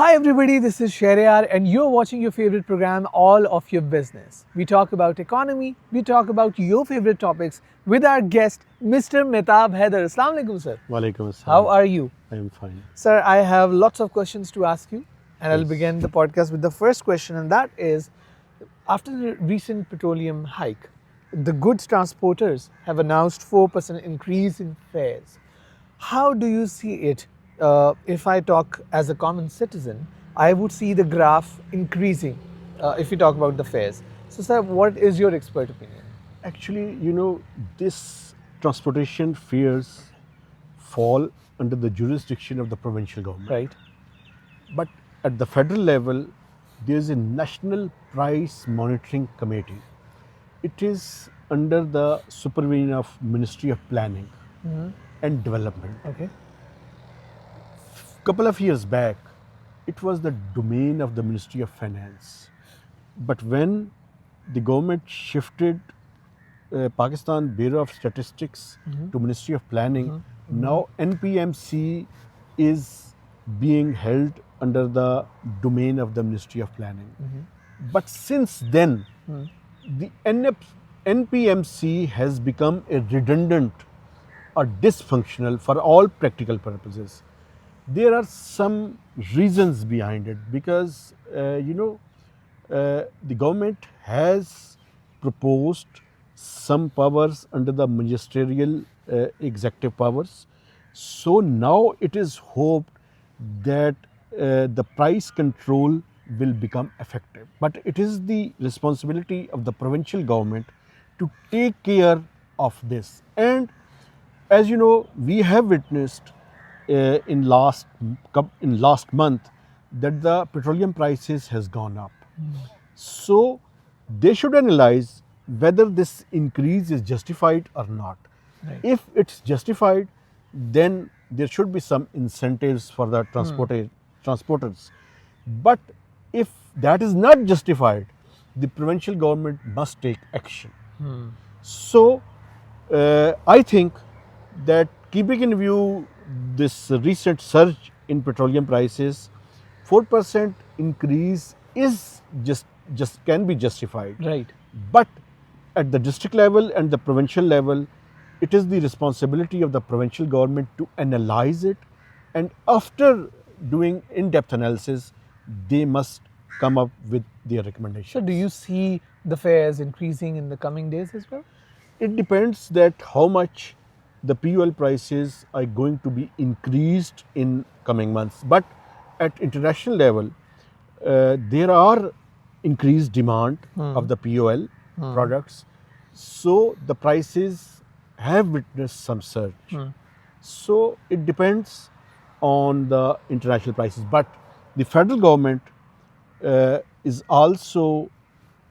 Hi everybody, this is Shehryar and you're watching your favorite program, All of Your Business. We talk about economy, we talk about your favorite topics with our guest, Mr. Mehtab Haider. Assalamu alaikum, sir. Walaikum assalam. How are you? I am fine. Sir, I have lots of questions to ask you and I'll Yes. begin the podcast with the first question, and that is, after the recent petroleum hike, the goods transporters have announced 4% increase in fares. How do you see it? If I talk as a common citizen, I would see the graph increasing if we talk about the fares. So, sir, what is your expert opinion? Actually, this transportation fares fall under the jurisdiction of the provincial government. Right? But at the federal level, there is a National Price Monitoring Committee. It is under the supervision of Ministry of Planning and Development. Okay. Couple of years back, it was the domain of the Ministry of Finance. But when the government shifted Pakistan Bureau of Statistics to Ministry of Planning, now NPMC is being held under the domain of the Ministry of Planning. But since then, the NPMC has become a redundant or dysfunctional for all practical purposes. There are some reasons behind it because the government has proposed some powers under the ministerial executive powers. So now it is hoped that the price control will become effective. But it is the responsibility of the provincial government to take care of this. And as you know, we have witnessed in last month that the petroleum prices has gone up. So they should analyze whether this increase is justified or not. Right. If it's justified, then there should be some incentives for the transporters. But if that is not justified, the provincial government must take action. So I think that keeping in view this recent surge in petroleum prices, 4% increase is just can be justified. Right. But at the district level and the provincial level, it is the responsibility of the provincial government to analyze it, and after doing in-depth analysis, they must come up with their recommendations. So, do you see the fares increasing in the coming days as well? It depends that how much the POL prices are going to be increased in coming months. But at international level, there are increased demand of the POL products. So the prices have witnessed some surge. So it depends on the international prices. But the federal government is also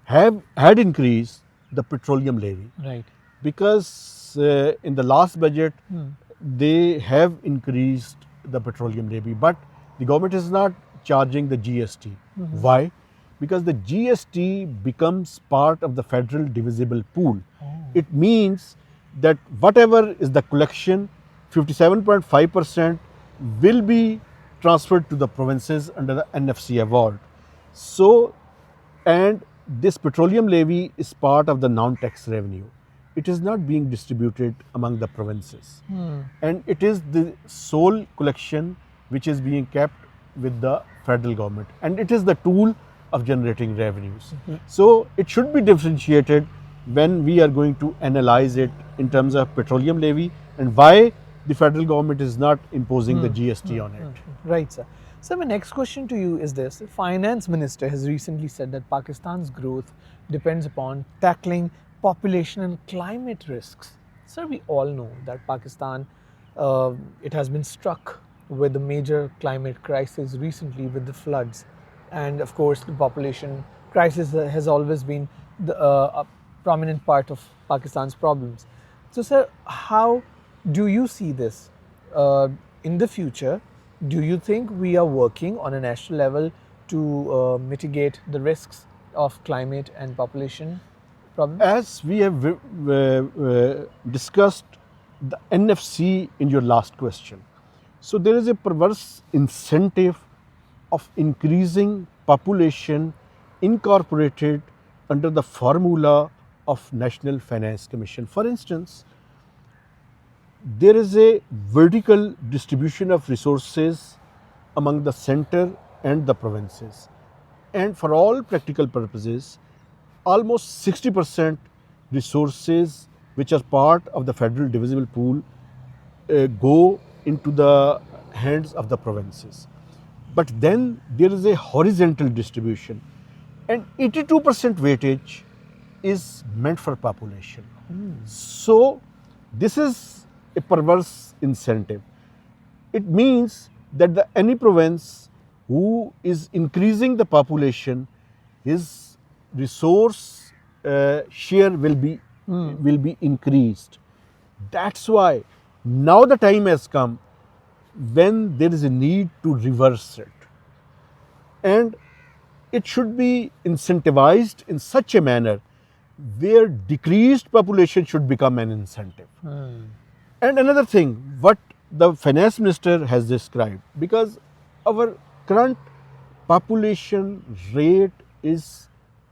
had increased the petroleum levy. Right. Because in the last budget, they have increased the petroleum levy, but the government is not charging the GST. Why? Because the GST becomes part of the federal divisible pool. It means that whatever is the collection, 57.5% will be transferred to the provinces under the NFC award. So, and this petroleum levy is part of the non-tax revenue. It is not being distributed among the provinces. And it is the sole collection which is being kept with the federal government. And it is the tool of generating revenues. So it should be differentiated when we are going to analyze it in terms of petroleum levy and why the federal government is not imposing the GST on it. Right, sir. So my next question to you is this. The finance minister has recently said that Pakistan's growth depends upon tackling population and climate risks. Sir, we all know that Pakistan, it has been struck with a major climate crisis recently with the floods. And of course, the population crisis has always been a prominent part of Pakistan's problems. So, sir, how do you see this in the future? Do you think we are working on a national level to mitigate the risks of climate and population problems? As we have discussed the NFC in your last question, so there is a perverse incentive of increasing population incorporated under the formula of National Finance Commission. For instance, there is a vertical distribution of resources among the center and the provinces. And for all practical purposes, almost 60% resources which are part of the federal divisible pool go into the hands of the provinces. But then there is a horizontal distribution, and 82% weightage is meant for population. So this is a perverse incentive. It means that any province who is increasing the population, his resource share will be increased. That's why now the time has come when there is a need to reverse it, and it should be incentivized in such a manner where decreased population should become an incentive. And another thing, what the finance minister has described, because our current population rate is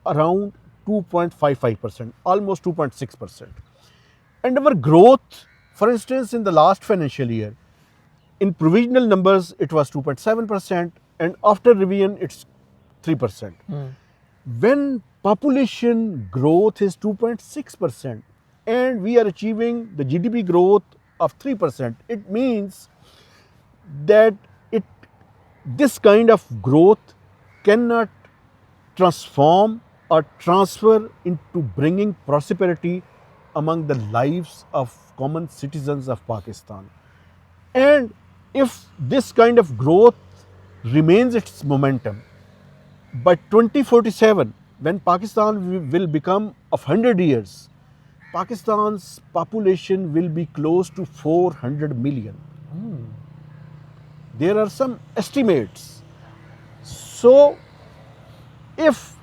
around 2.55%, almost 2.6%. And our growth, for instance, in the last financial year, in provisional numbers, it was 2.7%, and after revision, it's 3%. When population growth is 2.6% and we are achieving the GDP growth of 3%, it means that this kind of growth cannot transform or transfer into bringing prosperity among the lives of common citizens of Pakistan. And if this kind of growth remains its momentum, by 2047, when Pakistan will become of 100 years, Pakistan's population will be close to 400 million. There are some estimates. So, if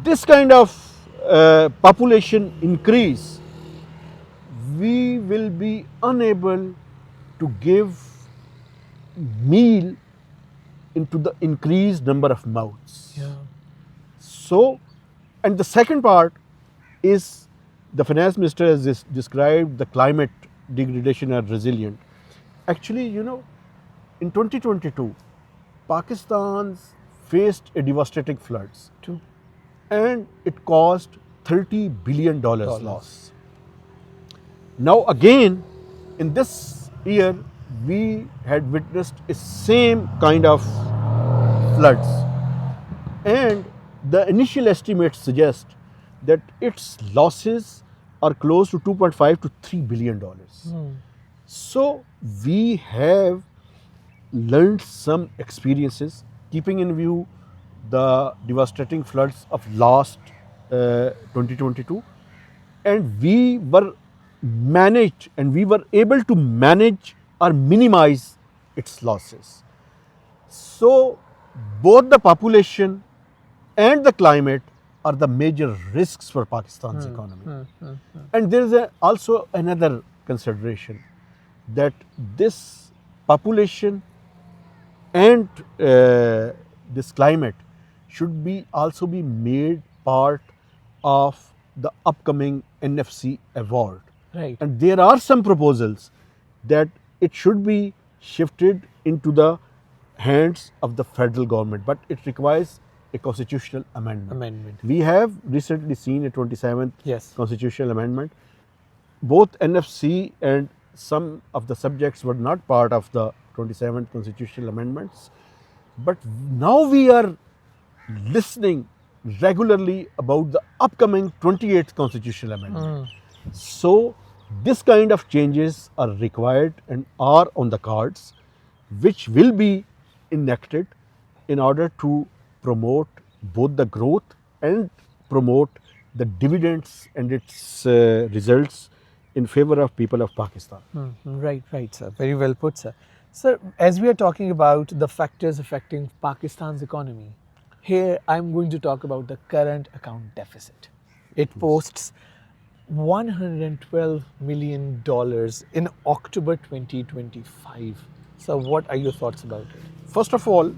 this kind of population increase, we will be unable to give meal into the increased number of mouths. So, and the second part is the finance minister has described the climate degradation and resilient. Actually, in 2022, Pakistan faced a devastating floods. And it caused $30 billion loss. Now again, in this year, we had witnessed a same kind of floods. And the initial estimates suggest that its losses are close to 2.5 to $3 billion. So we have learned some experiences, keeping in view the devastating floods of last 2022, and we were able to manage or minimize its losses. So both the population and the climate are the major risks for Pakistan's economy. And there is also another consideration, that this population and this climate should also be made part of the upcoming NFC award. And there are some proposals that it should be shifted into the hands of the federal government, but it requires a constitutional amendment. We have recently seen a 27th constitutional amendment. Both NFC and some of the subjects were not part of the 27th constitutional amendments, but now we are listening regularly about the upcoming 28th constitutional amendment. So this kind of changes are required and are on the cards, which will be enacted in order to promote both the growth and promote the dividends and its results in favor of people of Pakistan. Right, sir. Very well put, sir. Sir, as we are talking about the factors affecting Pakistan's economy, here I'm going to talk about the current account deficit. It posts $112 million in October 2025. So what are your thoughts about it? First of all,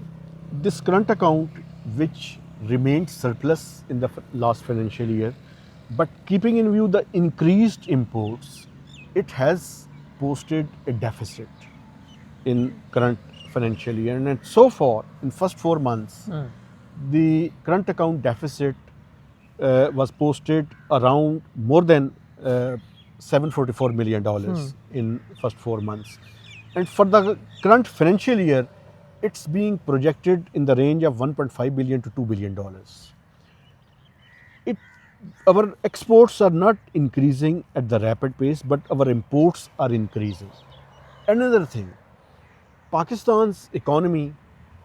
this current account, which remained surplus in the last financial year, but keeping in view the increased imports, it has posted a deficit in current financial year. And so far, in first 4 months, the current account deficit was posted around more than $744 million in first 4 months. And for the current financial year, it's being projected in the range of 1.5 billion to $2 billion. It, our exports are not increasing at the rapid pace, but our imports are increasing. Another thing, Pakistan's economy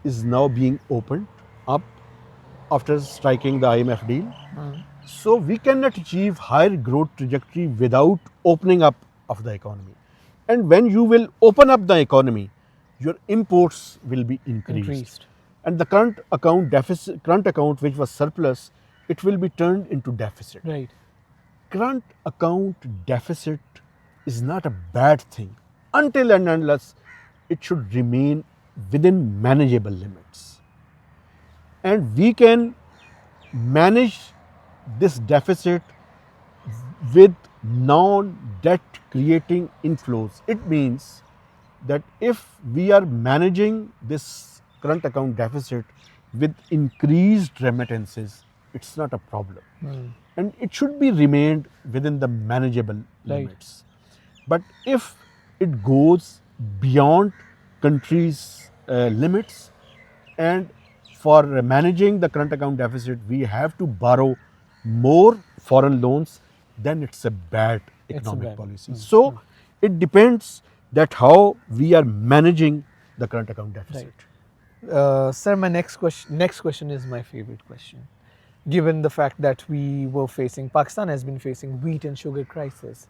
is now being opened up after striking the IMF deal. So we cannot achieve higher growth trajectory without opening up of the economy. And when you will open up the economy, your imports will be increased. And the current account deficit, current account which was surplus, it will be turned into deficit. Right. Current account deficit is not a bad thing until and unless it should remain within manageable limits. And we can manage this deficit with non-debt creating inflows. It means that if we are managing this current account deficit with increased remittances, it's not a problem. And it should be remained within the manageable limits. But if it goes beyond country's limits, and for managing the current account deficit, we have to borrow more foreign loans, then it's a bad economic policy. So it depends that how we are managing the current account deficit. Sir, my next question is my favorite question. Given the fact that Pakistan has been facing wheat and sugar crisis,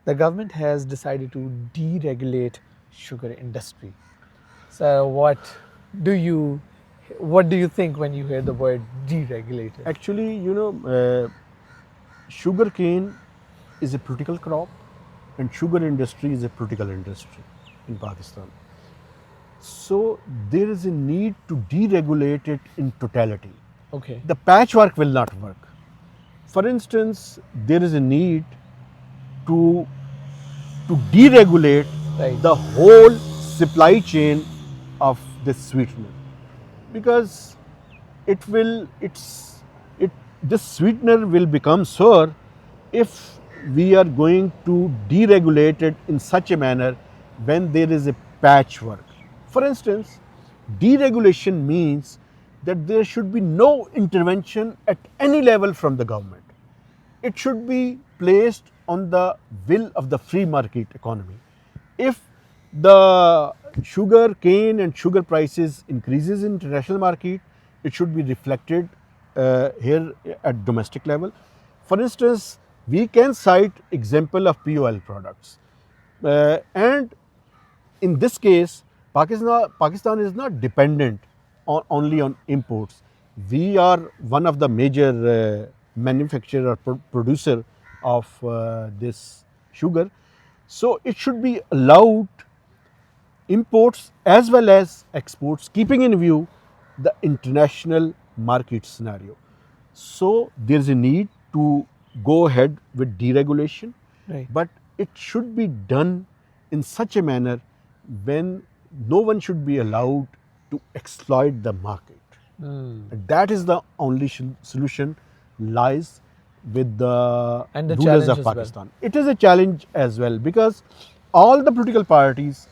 the government has decided to deregulate sugar industry. So what do you think when you hear the word deregulated? Actually, sugar cane is a political crop, and sugar industry is a political industry in Pakistan. So there is a need to deregulate it in totality. Okay. The patchwork will not work. For instance, there is a need to deregulate the whole supply chain of this sweetener, because this sweetener will become sour if we are going to deregulate it in such a manner when there is a patchwork. For instance, deregulation means that there should be no intervention at any level from the government. It should be placed on the will of the free market economy. If the sugar cane and sugar prices increases in international market, it should be reflected here at domestic level. For instance, we can cite example of POL products, and in this case, Pakistan is not dependent only on imports. We are one of the major manufacturer or producer of this sugar. So it should be allowed imports as well as exports, keeping in view the international market scenario. So there is a need to go ahead with deregulation, but it should be done in such a manner when no one should be allowed to exploit the market. That is the only solution lies with the rulers of Pakistan. It is a challenge as well, because all the political parties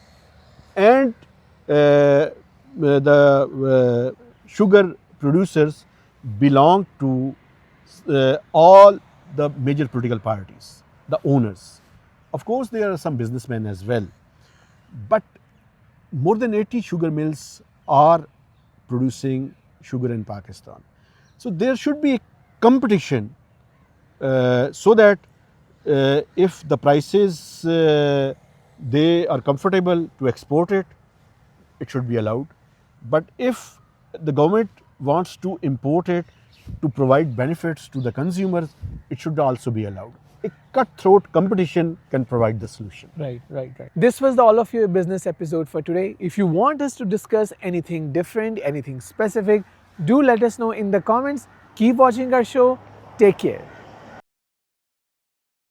and the sugar producers belong to all the major political parties, the owners. Of course, there are some businessmen as well, but more than 80 sugar mills are producing sugar in Pakistan. So there should be competition so that if the prices they are comfortable to export it, it should be allowed. But if the government wants to import it to provide benefits to the consumers, it should also be allowed. a cutthroat competition can provide the solution. Right. This was the All of Your Business episode for today. If you want us to discuss anything different, anything specific, do let us know in the comments. Keep watching our show. Take care.